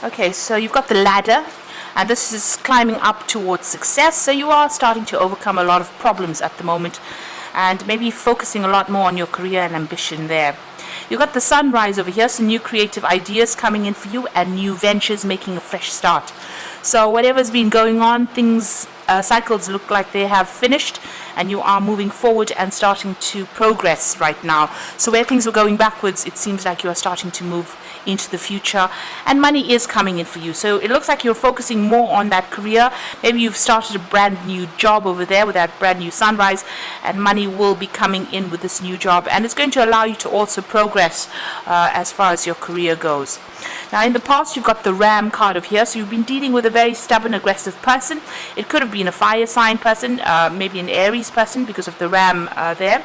Okay, so you've got the ladder, and this is climbing up towards success. So you are starting to overcome a lot of problems at the moment, and maybe focusing a lot more on your career and ambition there. You've got the sunrise over here, so new creative ideas coming in for you and new ventures making a fresh start. So whatever's been going on, things, cycles look like they have finished, and you are moving forward and starting to progress right now. So where things were going backwards, it seems like you are starting to move into the future, and money is coming in for you. So it looks like you're focusing more on that career. Maybe you've started a brand new job over there with that brand new sunrise, and money will be coming in with this new job, and it's going to allow you to also progress as far as your career goes. Now in the past, you've got the Ram card over here, so you've been dealing with a very stubborn, aggressive person. It could have been a fire sign person, maybe an Aries person because of the Ram there,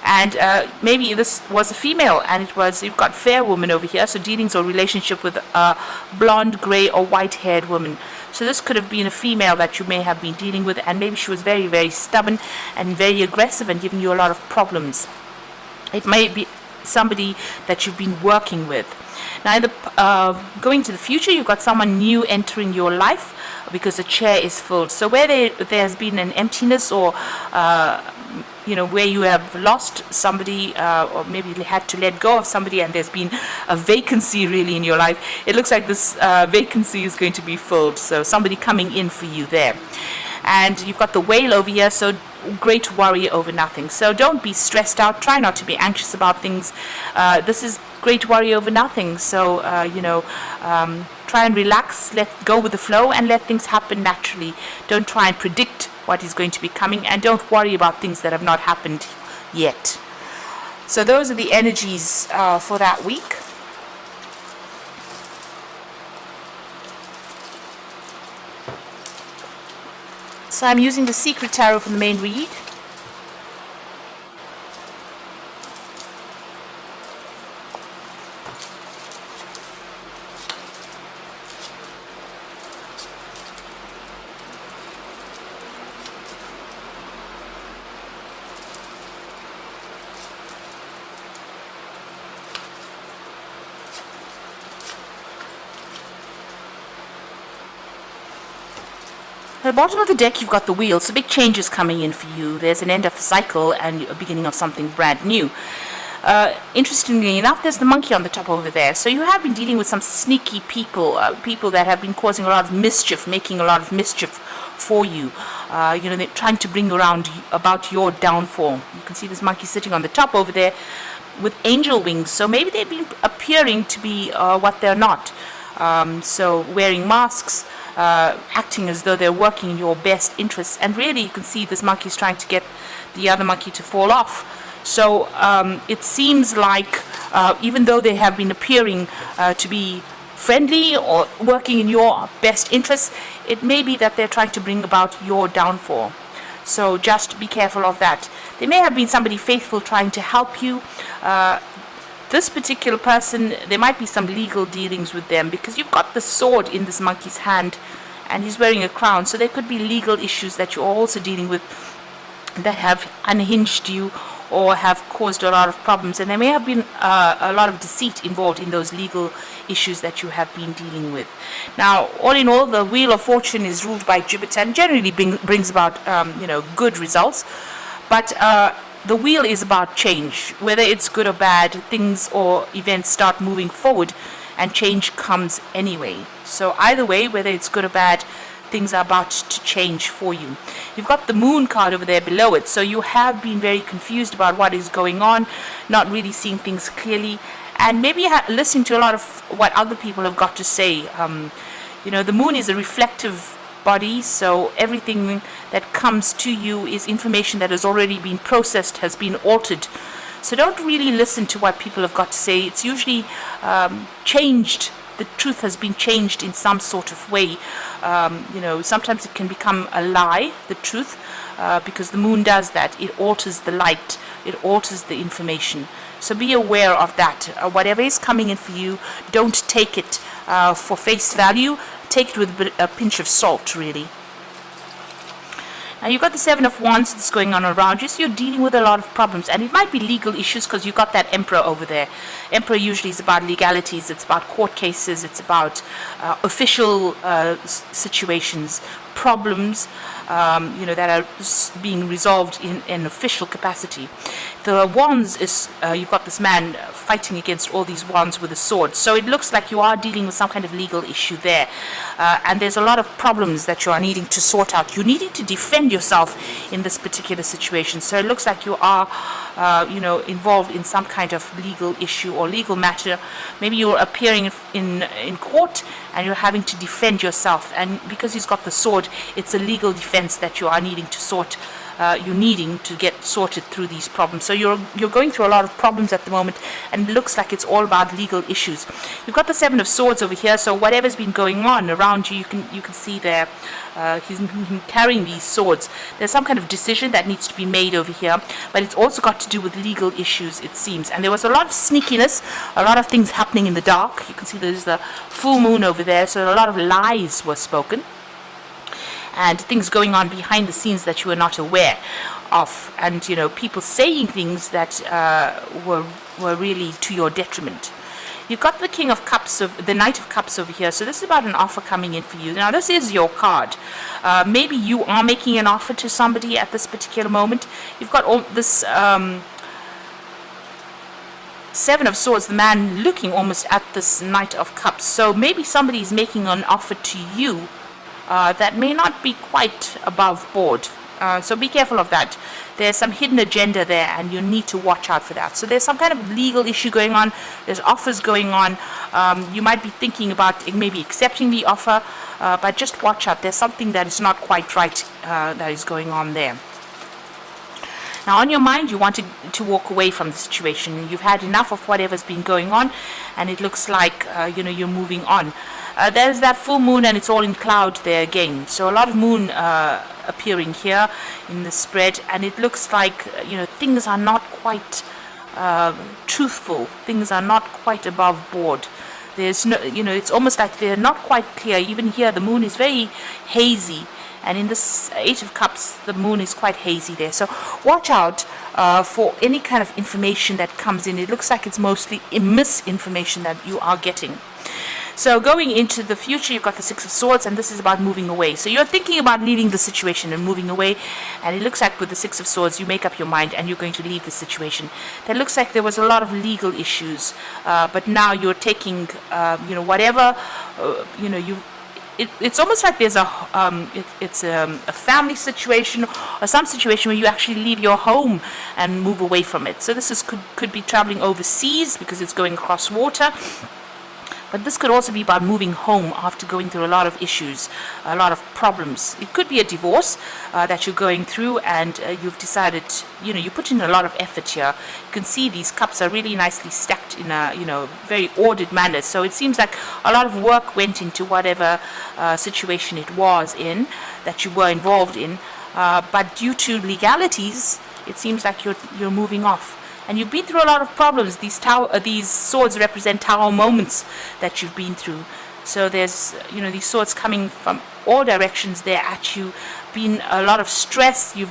and maybe this was a female, and you've got fair woman over here, so dealings or relationship with a blonde, grey or white-haired woman. So this could have been a female that you may have been dealing with, and maybe she was very, very stubborn and very aggressive and giving you a lot of problems. It may be somebody that you've been working with. Now, in the going to the future, you've got someone new entering your life because the chair is filled. So where there's been an emptiness, or where you have lost somebody, or maybe had to let go of somebody, and there's been a vacancy really in your life, it looks like this vacancy is going to be filled. So somebody coming in for you there. And you've got the whale over here, so great worry over nothing. So don't be stressed out. Try not to be anxious about things. This is great worry over nothing. So, try and relax, let go with the flow, and let things happen naturally. Don't try and predict what is going to be coming, and don't worry about things that have not happened yet. So those are the energies for that week. So I'm using the Secret Tarot for the main read. At the bottom of the deck, you've got the wheel, so big changes coming in for you. There's an end of a cycle and a beginning of something brand new. Interestingly enough, there's the monkey on the top over there. So you have been dealing with some sneaky people, people that have been causing a lot of mischief, making a lot of mischief for you. They're trying to bring around about your downfall. You can see this monkey sitting on the top over there with angel wings. So maybe they've been appearing to be what they're not. So wearing masks, acting as though they're working in your best interests, and really you can see this monkey is trying to get the other monkey to fall off. So it seems like even though they have been appearing to be friendly or working in your best interests, it may be that they're trying to bring about your downfall. So just be careful of that. There may have been somebody faithful trying to help you. This particular person, there might be some legal dealings with them, because you've got the sword in this monkey's hand and he's wearing a crown. So there could be legal issues that you're also dealing with that have unhinged you or have caused a lot of problems. And there may have been a lot of deceit involved in those legal issues that you have been dealing with. Now, all in all, the Wheel of Fortune is ruled by Jupiter and generally brings about, good results. But the wheel is about change. Whether it's good or bad, things or events start moving forward and change comes anyway. So either way, whether it's good or bad, things are about to change for you. You've got the Moon card over there below it. So you have been very confused about what is going on, not really seeing things clearly, and maybe listening to a lot of what other people have got to say. The Moon is a reflective body, so everything that comes to you is information that has already been processed, has been altered. So don't really listen to what people have got to say. It's usually changed. The truth has been changed in some sort of way. Sometimes it can become a lie, the truth, because the moon does that. It alters the light. It alters the information. So be aware of that. Whatever is coming in for you, don't take it for face value. Take it with a pinch of salt, really. Now you've got the Seven of Wands that's going on around you, so you're dealing with a lot of problems, and it might be legal issues because you've got that Emperor over there. Emperor usually is about legalities, it's about court cases, it's about official situations, problems, that are being resolved in an official capacity. The wands is, you've got this man fighting against all these wands with a sword. So it looks like you are dealing with some kind of legal issue there. And there's a lot of problems that you are needing to sort out. You're needing to defend yourself in this particular situation. So it looks like you are, involved in some kind of legal issue or legal matter. Maybe you're appearing in court and you're having to defend yourself. And because he's got the sword, it's a legal defense that you are needing to get sorted through these problems. So you're going through a lot of problems at the moment, and it looks like it's all about legal issues. You've got the Seven of Swords over here, so whatever's been going on around you, you can see there. He's carrying these swords. There's some kind of decision that needs to be made over here, but it's also got to do with legal issues, it seems. And there was a lot of sneakiness, a lot of things happening in the dark. You can see there's the full moon over there, so a lot of lies were spoken and things going on behind the scenes that you were not aware of, and people saying things that were really to your detriment. You've got the King of Cups, the Knight of Cups over here, so this is about an offer coming in for you. Now this is your card. Maybe you are making an offer to somebody at this particular moment. You've got all this Seven of Swords, the man looking almost at this Knight of Cups, so maybe somebody is making an offer to you that may not be quite above board. So be careful of that. There's some hidden agenda there, and you need to watch out for that. So there's some kind of legal issue going on. There's offers going on. You might be thinking about maybe accepting the offer, but just watch out. There's something that is not quite right that is going on there. Now, on your mind, you want to walk away from the situation. You've had enough of whatever's been going on, and it looks like you're moving on. There's that full moon, and it's all in cloud there again. So a lot of moon appearing here in the spread, and it looks like things are not quite truthful. Things are not quite above board. There's no, it's almost like they're not quite clear. Even here, the moon is very hazy. And in this Eight of Cups, the moon is quite hazy there. So watch out for any kind of information that comes in. It looks like it's mostly misinformation that you are getting. So going into the future, you've got the Six of Swords, and this is about moving away. So you're thinking about leaving the situation and moving away, and it looks like with the Six of Swords, you make up your mind and you're going to leave the situation. That looks like there was a lot of legal issues, but now you're taking, whatever, it's almost like there's a family situation or some situation where you actually leave your home and move away from it. So this could be traveling overseas because it's going across water. But this could also be about moving home after going through a lot of issues, a lot of problems. It could be a divorce that you're going through, and you've decided, you put in a lot of effort here. You can see these cups are really nicely stacked in a, very ordered manner. So it seems like a lot of work went into whatever situation it was in, that you were involved in. But due to legalities, it seems like you're moving off. And you've been through a lot of problems. These swords represent tower moments that you've been through. So there's, these swords coming from all directions there at you. Been a lot of stress. You're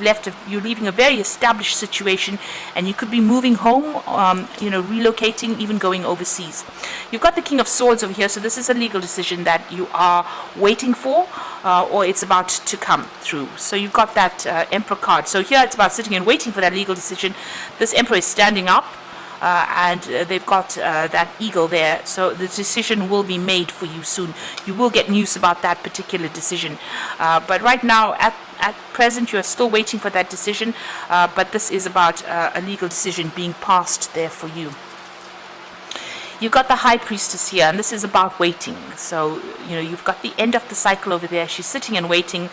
leaving a very established situation, and you could be moving home, relocating, even going overseas. You've got the King of Swords over here, so this is a legal decision that you are waiting for, or it's about to come through. So you've got that Emperor card. So here it's about sitting and waiting for that legal decision. This Emperor is standing up. And they've got that eagle there, so the decision will be made for you soon. You will get news about that particular decision, but right now at present you are still waiting for that decision, but this is about a legal decision being passed there for you. You've got the High Priestess here, and this is about waiting. So, you've got the end of the cycle over there. She's sitting and waiting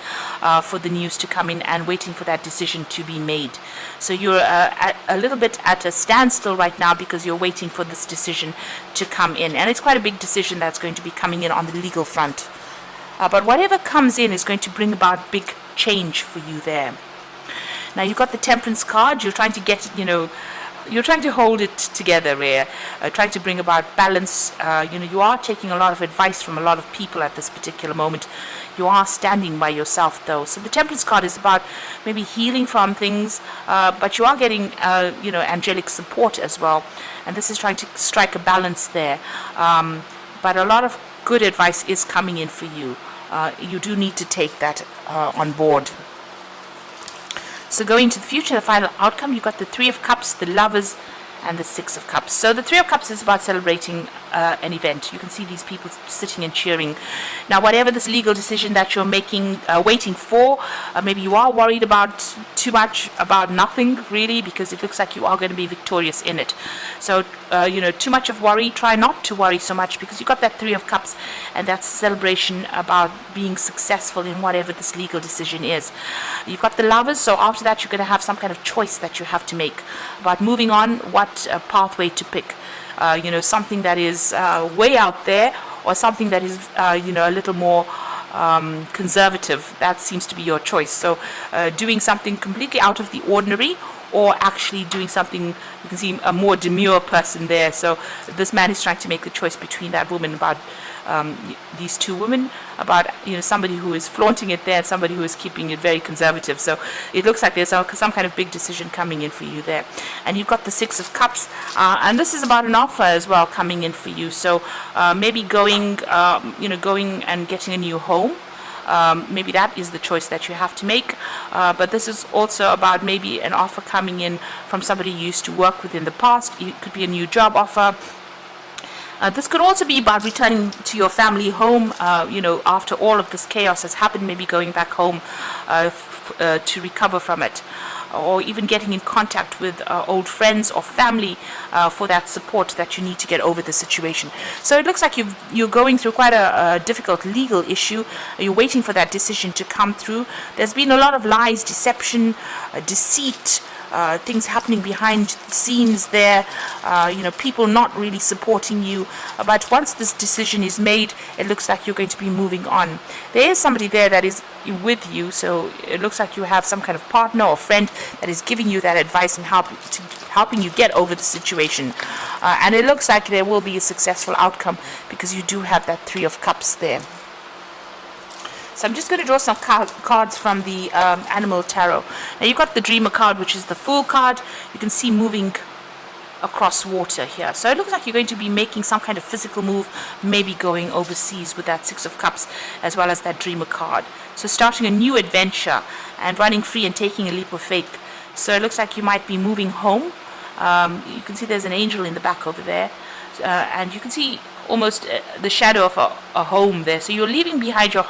for the news to come in and waiting for that decision to be made. So you're a little bit at a standstill right now because you're waiting for this decision to come in. And it's quite a big decision that's going to be coming in on the legal front. But whatever comes in is going to bring about big change for you there. Now, you've got the Temperance card. You're trying to get, you're trying to hold it together here, trying to bring about balance. You are taking a lot of advice from a lot of people at this particular moment. You are standing by yourself, though. So the Temperance card is about maybe healing from things, but you are getting, angelic support as well. And this is trying to strike a balance there. But a lot of good advice is coming in for you. You do need to take that on board. So going to the future, the final outcome, you've got the Three of Cups, the Lovers, and the Six of Cups. So the Three of Cups is about celebrating an event. You can see these people sitting and cheering. Now, whatever this legal decision that you're making, waiting for, maybe you are worried about too much, about nothing really, because it looks like you are going to be victorious in it. So, too much of worry, try not to worry so much, because you've got that Three of Cups, and that's a celebration about being successful in whatever this legal decision is. You've got the Lovers, so after that you're going to have some kind of choice that you have to make about moving on, what pathway to pick. Something that is way out there, or something that is, a little more conservative. That seems to be your choice. So doing something completely out of the ordinary, or actually doing something, you can see a more demure person there. So this man is trying to make the choice between that woman, about these two women, about somebody who is flaunting it there and somebody who is keeping it very conservative. So it looks like there's some kind of big decision coming in for you there. And you've got the Six of Cups, and this is about an offer as well coming in for you. So maybe going and getting a new home. Maybe that is the choice that you have to make, but this is also about maybe an offer coming in from somebody you used to work with in the past. It could be a new job offer. This could also be about returning to your family home, after all of this chaos has happened, maybe going back home to recover from it, or even getting in contact with old friends or family for that support that you need to get over the situation. So it looks like you're going through quite a difficult legal issue. You're waiting for that decision to come through. There's been a lot of lies, deception, deceit, things happening behind the scenes there, people not really supporting you. But once this decision is made, it looks like you're going to be moving on. There is somebody there that is with you, so it looks like you have some kind of partner or friend that is giving you that advice and helping you get over the situation. And it looks like there will be a successful outcome, because you do have that Three of Cups there. So I'm just going to draw some cards from the Animal Tarot. Now you've got the Dreamer card, which is the Fool card. You can see moving across water here. So it looks like you're going to be making some kind of physical move, maybe going overseas with that Six of Cups, as well as that Dreamer card. So starting a new adventure and running free and taking a leap of faith. So it looks like you might be moving home. You can see there's an angel in the back over there. And you can see almost the shadow of a home there. So you're leaving behind your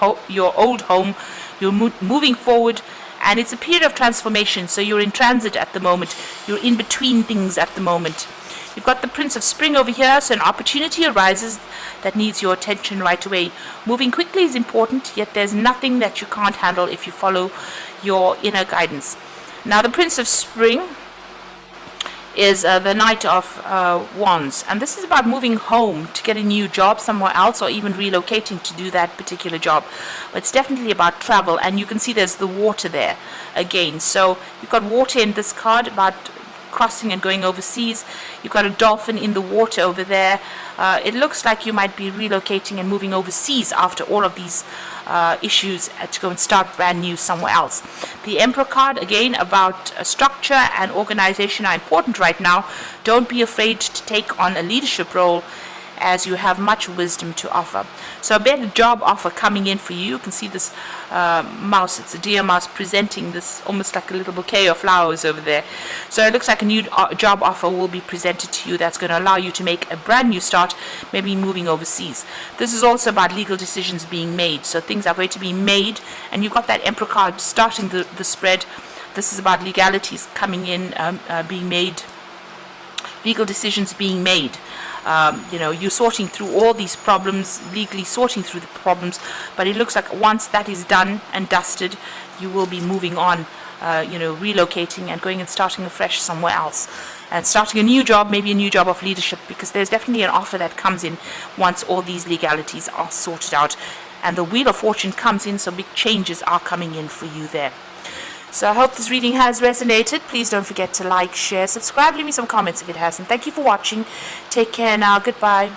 old home, you're moving forward, and it's a period of transformation. So you're in transit at the moment, you're in between things at the moment. You've got the Prince of Spring over here, so an opportunity arises that needs your attention right away. Moving quickly is important, yet there's nothing that you can't handle if you follow your inner guidance. Now the Prince of Spring is the Knight of Wands, and this is about moving home to get a new job somewhere else, or even relocating to do that particular job. But it's definitely about travel, and you can see there's the water there again. So you've got water in this card, about crossing and going overseas. You've got a dolphin in the water over there. It looks like you might be relocating and moving overseas after all of these issues to go and start brand new somewhere else. The Emperor card, again, about structure and organization are important right now. Don't be afraid to take on a leadership role, as you have much wisdom to offer. So a better job offer coming in for you. You can see this mouse, it's a deer mouse, presenting this almost like a little bouquet of flowers over there. So it looks like a new job offer will be presented to you that's going to allow you to make a brand new start, maybe moving overseas. This is also about legal decisions being made. So things are going to be made, and you've got that Emperor card starting the spread. This is about legalities coming in, being made, legal decisions being made. You're sorting through all these problems, legally sorting through the problems, but it looks like once that is done and dusted, you will be moving on, relocating and going and starting afresh somewhere else. And starting a new job, maybe a new job of leadership, because there's definitely an offer that comes in once all these legalities are sorted out. And the Wheel of Fortune comes in, so big changes are coming in for you there. So I hope this reading has resonated. Please don't forget to like, share, subscribe, leave me some comments if it hasn't. Thank you for watching. Take care now. Goodbye.